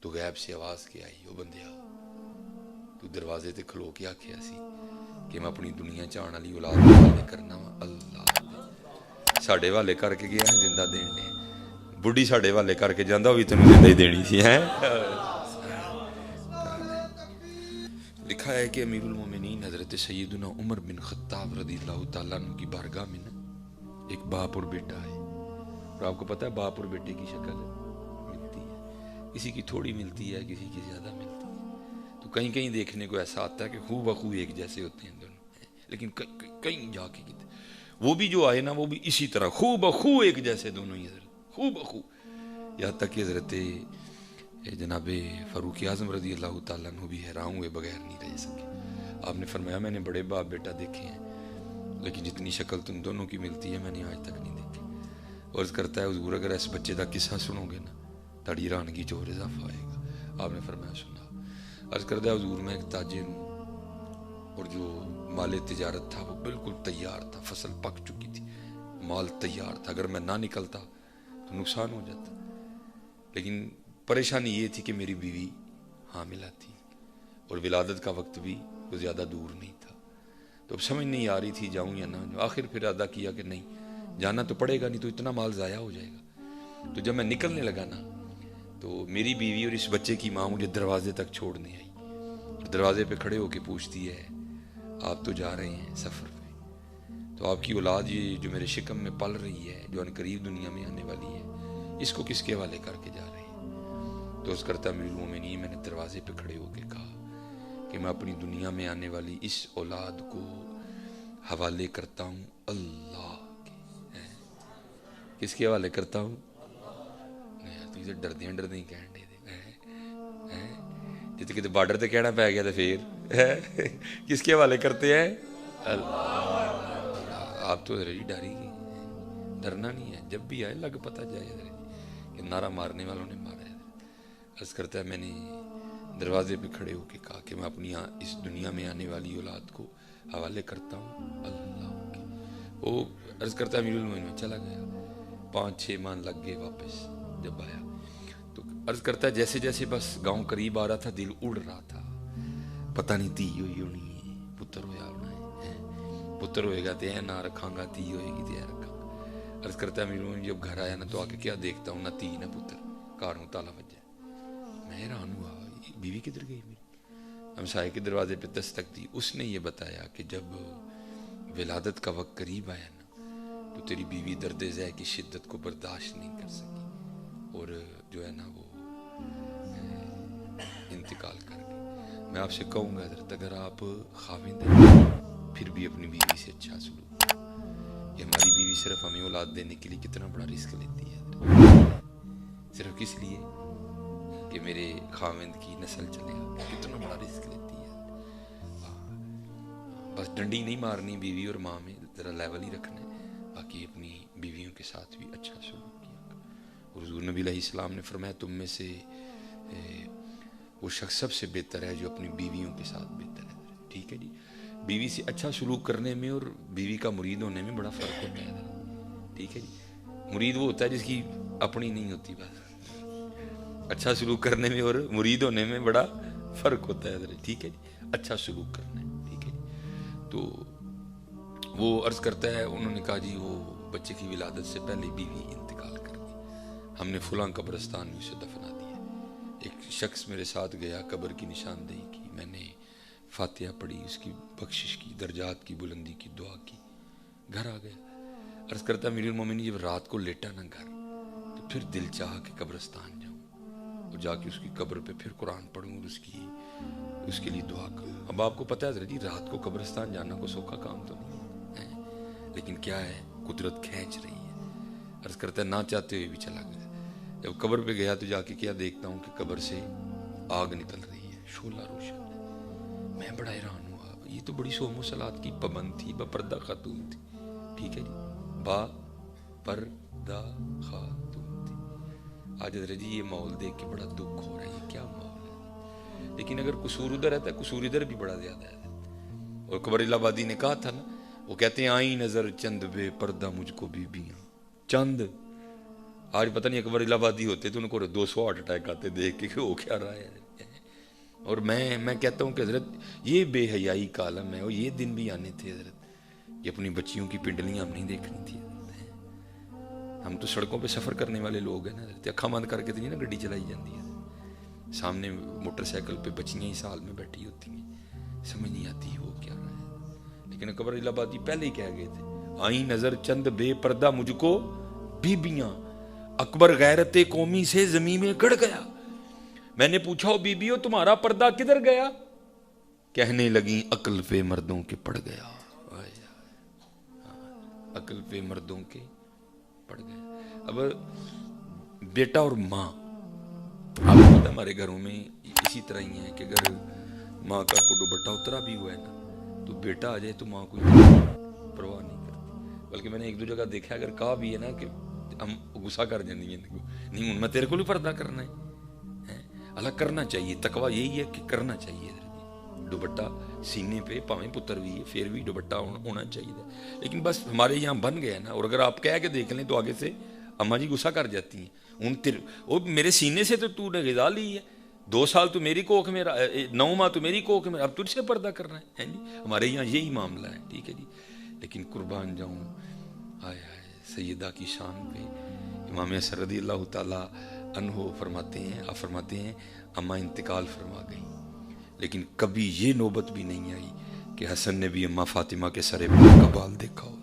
تو غیب سے آواز کے آئی، او بندیا تو دروازے تے کھلو کے آکھیا سی کہ میں اپنی دنیا چاہن والی اولاد والے کرنا وا، اللہ ساڈے والے کر کے گیا زندہ دین نے، بڈھی ساڈے والے کر کے جاندا ہوئی تینوں زندہ ہی دینی سی ہے۔ لکھا ہے کہ امیر المومنین حضرت سیدنا عمر بن خطاب رضی اللہ تعالیٰ عنہ کی بارگاہ میں نا ایک باپ اور بیٹا ہے، اور آپ کو پتہ ہے باپ اور بیٹے کی شکل ملتی ہے، کسی کی تھوڑی ملتی ہے، کسی کی زیادہ ملتی ہے، تو کہیں کہیں دیکھنے کو ایسا آتا ہے کہ خو بخو ایک جیسے ہوتے ہیں دونوں، لیکن کہیں جا کے وہ بھی جو آئے نا وہ بھی اسی طرح خو بخو ایک جیسے دونوں ہی حضرت، خو بخو، یہاں تک کہ حضرت جناب فاروق اعظم رضی اللہ تعالیٰ عنہ بھی حیران ہوئے بغیر نہیں رہ سکے۔ آپ نے فرمایا میں نے بڑے باپ بیٹا دیکھے ہیں لیکن جتنی شکل تم دونوں کی ملتی ہے میں نے آج تک نہیں دیکھی۔ عرض کرتا ہے حضور اگر اس بچے کا قصہ سنو گے نا تاڑی حیرانگی چ اور اضافہ آئے گا۔ آپ نے فرمایا سنا۔ عرض کرتا ہے حضور میں ایک تاجر ہوں اور جو مال تجارت تھا وہ بالکل تیار تھا، فصل پک چکی تھی، مال تیار تھا، اگر میں نہ نکلتا تو نقصان ہو جاتا، لیکن پریشانی یہ تھی کہ میری بیوی حاملہ تھی اور ولادت کا وقت بھی وہ زیادہ دور نہیں تھا، تو اب سمجھ نہیں آ رہی تھی جاؤں یا نہ جاؤں۔ آخر پھر ارادہ کیا کہ نہیں جانا تو پڑے گا، نہیں تو اتنا مال ضائع ہو جائے گا۔ تو جب میں نکلنے لگا نا تو میری بیوی اور اس بچے کی ماں مجھے دروازے تک چھوڑنے آئی، دروازے پہ کھڑے ہو کے پوچھتی ہے آپ تو جا رہے ہیں سفر پہ، تو آپ کی اولاد یہ جو میرے شکم میں پل رہی ہے جو ان قریب دنیا میں آنے والی ہے اس کو کس کے حوالے کر کے جا رہے ہیں؟ تو اس کرتا امیر المومنین میں نے دروازے پہ کھڑے ہو کے کہا کہ میں اپنی دنیا میں آنے والی اس اولاد کو حوالے کرتا ہوں اللہ کے۔ کس کے حوالے کرتا ہوں؟ تو ڈردے ہی کہنے دے جتے کتے بارڈر تے کہنا پہ گیا تو پھر کس کے حوالے کرتے ہیں؟ اللہ۔ آپ تو ذرا ڈاری گئی، ڈرنا نہیں ہے، جب بھی آئے لگ پتہ جائے ذرا کہ نعرہ مارنے والوں نے مارا ہے۔ عرض کرتا ہے میں نے دروازے پہ کھڑے ہو کے کہا کہ میں اپنی اس دنیا میں آنے والی اولاد کو حوالے کرتا ہوں اللہ کے۔ وہ عرض کرتا ہے امیر المومنین میں چلا گیا، 5-6 ماہ لگ گئے واپس جب آیا تو عرض کرتا ہے جیسے جیسے بس گاؤں قریب آ رہا تھا دل اڑ رہا تھا، پتہ نہیں تھی ہوئی ہونی ہے، پتر ہویا ہونا ہے، پتر ہوئے گا تو اے نہ رکھاں گا، تھی ہوئے گی تو اے رکھاں گا۔ عرض کرتا ہے امیر المومنین جب گھر آیا نا تو آ کے کیا دیکھتا ہوں نہ تھی نہ پتر، کاروں تالا وجہ۔ میں حیران ہوا بیوی کدھر گئی میری؟ ہمسائے کے دروازے پہ دستک دی، اس نے یہ بتایا کہ جب ولادت کا وقت قریب آیا نا تو تیری بیوی درد ذہ کی شدت کو برداشت نہیں کر سکی اور جو ہے نا وہ انتقال کر گئی۔ میں آپ سے کہوں گا حضرت اگر آپ خاوند ہیں پھر بھی اپنی بیوی سے اچھا سلوک کرو، کہ ہماری بیوی صرف ہمیں اولاد دینے کے لیے کتنا بڑا رزق لیتی ہے، صرف کس لیے کہ میرے خاوند کی نسل چلے گا، کتنا بڑا رزق لیتی ہے۔ بس ڈنڈی نہیں مارنی بیوی اور ماں میں، ذرا لیول ہی رکھنا ہے، باقی اپنی بیویوں کے ساتھ بھی اچھا سلوک کیا۔ اور حضور نبی علیہ السلام نے فرمایا تم میں سے وہ شخص سب سے بہتر ہے جو اپنی بیویوں کے ساتھ بہتر ہے۔ ٹھیک ہے جی، بیوی سے اچھا سلوک کرنے میں اور بیوی کا مرید ہونے میں بڑا فرق ہوتا ہے۔ ٹھیک ہے جی، مرید وہ ہوتا ہے جس کی اپنی نہیں ہوتی، بس اچھا سلوک کرنے میں اور مرید ہونے میں بڑا فرق ہوتا ہے۔ ٹھیک ہے جی، اچھا سلوک کرنا ہے۔ ٹھیک ہے جی، تو وہ عرض کرتا ہے انہوں نے کہا جی وہ بچے کی ولادت سے پہلے بیوی انتقال کر گئی، ہم نے فلاں قبرستان میں اسے دفنا دیا۔ ایک شخص میرے ساتھ گیا، قبر کی نشاندہی کی، میں نے فاتحہ پڑھی، اس کی بخشش کی، درجات کی بلندی کی دعا کی، گھر آ گیا۔ عرض کرتا امیر المومنین جب رات کو لیٹا نا گھر تو پھر دل چاہا کہ قبرستان جاؤں اور جا کے اس کی قبر پہ پھر قرآن پڑھوں اور اس کے لیے دعا کروں۔ اب آپ کو پتہ ہے حضرت جی رات کو قبرستان جانا کوئی سوکھا کام تو نہیں ہے، لیکن کیا ہے قدرت کھینچ رہی ہے۔ عرض کرتا ہے نہ چاہتے ہوئے بھی چلا گیا۔ جب قبر پہ گیا تو جا کے کیا دیکھتا ہوں کہ قبر سے آگ نکل رہی ہے، شعلہ روشن ہے۔ میں بڑا حیران ہوا، یہ تو بڑی صوم و صلات کی پابند تھی، با پردہ خاتون تھی۔ ٹھیک ہے جی، با پردہ خاتون تھی۔ آج حضرت جی یہ ماحول دیکھ کے بڑا دکھ ہو رہا ہے، یہ کیا ماحول ہے؟ لیکن اگر قصور ادھر رہتا ہے، قصور ادھر بھی بڑا زیادہ ہے۔ اور قبر اللہ آبادی نے کہا تھا نا، وہ کہتے ہیں آئی نظر چند بے پردہ مجھ کو بیبیاں، چند آج پتہ نہیں اکبر الہ آبادی ہوتے تو ان کو 200 ہارٹ اٹیک آتے دیکھ کے کہ ہو کیا رہا ہے. اور میں کہتا ہوں کہ حضرت یہ بے حیائی کا عالم ہے، اور یہ دن بھی آنے تھے حضرت، یہ اپنی بچیوں کی پنڈلیاں ہم نہیں دیکھنی تھی. ہم تو سڑکوں پہ سفر کرنے والے لوگ ہیں نا حضرت، اکھاں بند کر کے تو نہیں نا گڈی چلائی جاتی ہے. سامنے موٹر سائیکل پہ بچیاں ہی سال میں بیٹھی ہوتی ہیں، سمجھ نہیں آتی ہو کیا رہا ہے. لیکن اکبر الہ آبادی پہلے ہی کہہ گئے تھے، آئیں نظر چند بے پردہ مجھ کو بیبیاں، اکبر غیرت قومی سے زمین میں گڑ گیا. میں نے پوچھا او بیبیو تمہارا پردہ کدھر گیا؟ کہنے لگیں عقل پہ مردوں کے پڑ گیا. عقل پہ مردوں کے پڑ گیا. اب بیٹا اور ماں، آپ کو پتہ ہمارے گھروں میں اسی طرح ہی ہے کہ اگر ماں کا کو دوپٹہ اترا بھی ہوا ہے نا تو بیٹا آ جائے تو ماں کوئی پرواہ نہیں کرتی. بلکہ میں نے ایک دو جگہ دیکھا اگر کہا بھی ہے نا کہ ہم غصہ کر جائیں گے، نہیں میں تیرے کو بھی پردہ کرنا ہے. اللہ کرنا چاہیے، تقویٰ یہی ہے کہ کرنا چاہیے. دوپٹہ سینے پہ پاویں پتر بھی ہے پھر بھی دوپٹہ ہونا چاہیے. لیکن بس ہمارے یہاں بن گیا نا، اور اگر آپ کہہ کے دیکھ لیں تو آگے سے اماں جی غصہ کر جاتی ہیں. وہ میرے سینے سے تو نے غذا لی ہے، 2 سال تو میری کوکھ میں، 9 ماہ تو میری کوکھ میں، اب تجھ سے پردہ کرنا ہے جی. ہمارے یہاں یہی معاملہ ہے، ٹھیک ہے جی. لیکن قربان جاؤں ہائے سیدہ کی شان پہ امام حسن رضی اللہ تعالیٰ عنہ فرماتے ہیں، آپ فرماتے ہیں اماں انتقال فرما گئی، لیکن کبھی یہ نوبت بھی نہیں آئی کہ حسن نے بھی اماں فاطمہ کے سر کا بال دیکھا ہو.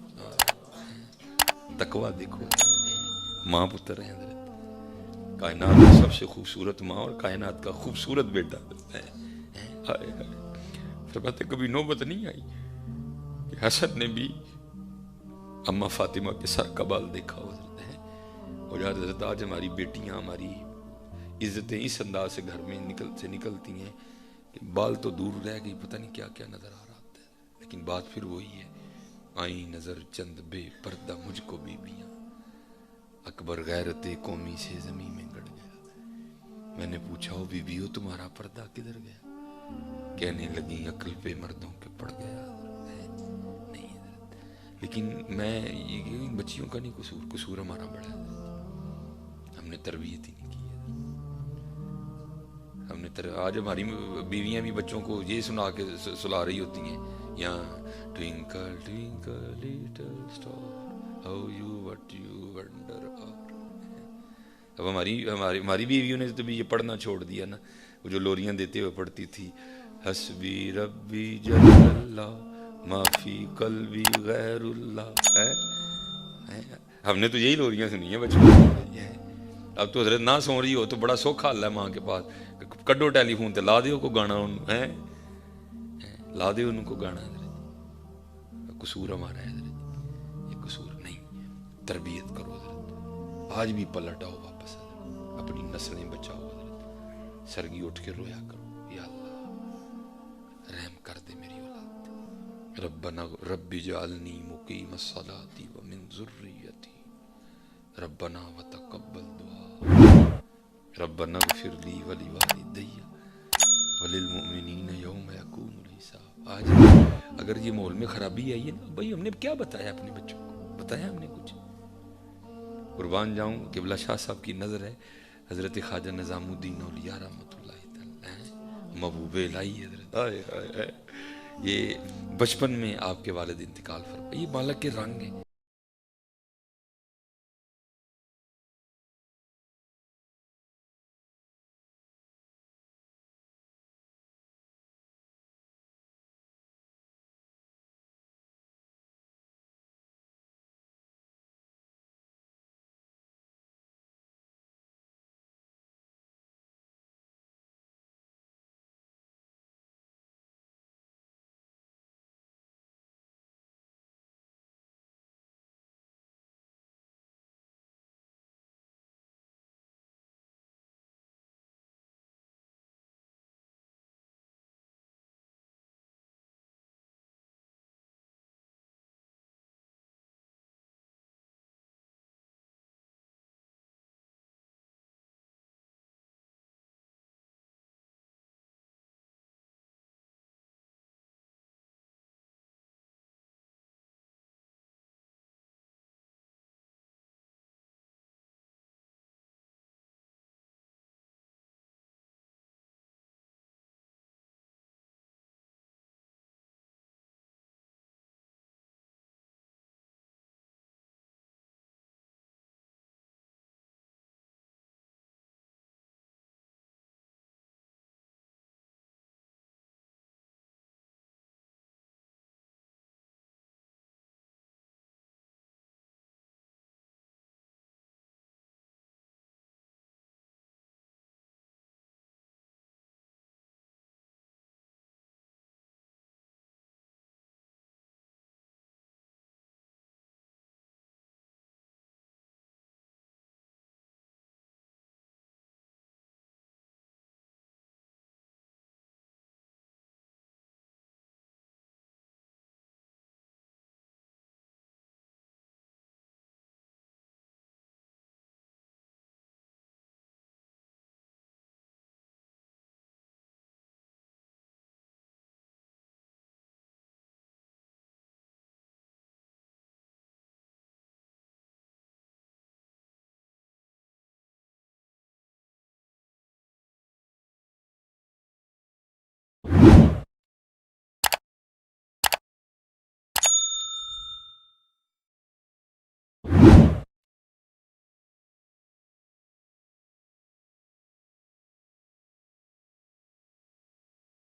تقویٰ دیکھو، ماں پتر ہیں حضرت، کائنات کی سب سے خوبصورت ماں اور کائنات کا خوبصورت بیٹا ہے. فرماتے کبھی نوبت نہیں آئی کہ حسن نے بھی اماں فاطمہ کے سر کا بال دیکھا ہو. اور یار حضرت آج ہماری بیٹیاں، ہماری عزتیں اس انداز سے گھر میں نکلتی ہیں کہ بال تو دور رہ گئی، پتہ نہیں کیا کیا نظر آ رہا ہوتا ہے. لیکن بات پھر وہی ہے، آئیں نظر چند بے پردہ مجھ کو بیبیاں، اکبر غیرت قومی سے زمین میں گڑ گیا. میں نے پوچھا او بیبیو تمہارا پردہ کدھر گیا؟ کہنے لگیں عقل پہ مردوں کے پڑ گیا. نہیں حضرت، لیکن میں یہ بچیوں کا نہیں قصور ہمارا بڑا ہے. ہم نے تربیت ہی نہیں کی ہے. ہم نے آج ہماری بیویاں بھی بچوں کو یہ سنا کے سلا رہی ہوتی ہیں، یہاں twinkle twinkle little star how you what you wonder are. اب ہماری بیویوں نے تو بھی یہ پڑھنا چھوڑ دیا نا. وہ جو لوریاں دیتے ہوئے پڑھتی تھی، حسبی ربی جل اللہ ما فی قلبی غیر اللہ ہے. ہم نے تو یہی لوریاں سنی ہیں بچپن میں. اب تو حضرت نہ سو رہی ہو تو بڑا سوکھا حل ہے ماں کے پاس، کڈو ٹیلی فون تے لا دیو کو گانا، لا دیو ان کو گانا. حضرت قصور ہمارا ہے حضرت، یہ قصور نہیں. تربیت کرو حضرت، آج بھی پلٹ آؤ واپس حضرت، اپنی نسلیں بچاؤ حضرت. سرگی اٹھ کے رویا کرو، یا اللہ رحم کر دے میری اولاد. ربنا رب اجعلنی مقیم الصلاۃ ومن ذریتی ربنا وتقبل دعا ربنا اغفر لی ولوالدی وللمؤمنین یوم یقوم الحساب. آج اگر یہ ماحول میں خرابی آئی ہے نا بھائی، ہم نے کیا بتایا اپنے بچوں کو؟ بتایا ہم نے کچھ؟ قربان جاؤں قبلہ شاہ صاحب کی نظر ہے حضرت خواجہ نظام الدین اولیاء رحمۃ اللہ تعالی محبوب الہی حضرت. یہ بچپن میں آپ کے والد انتقال فرمائے، یہ بالک کے رنگ ہیں.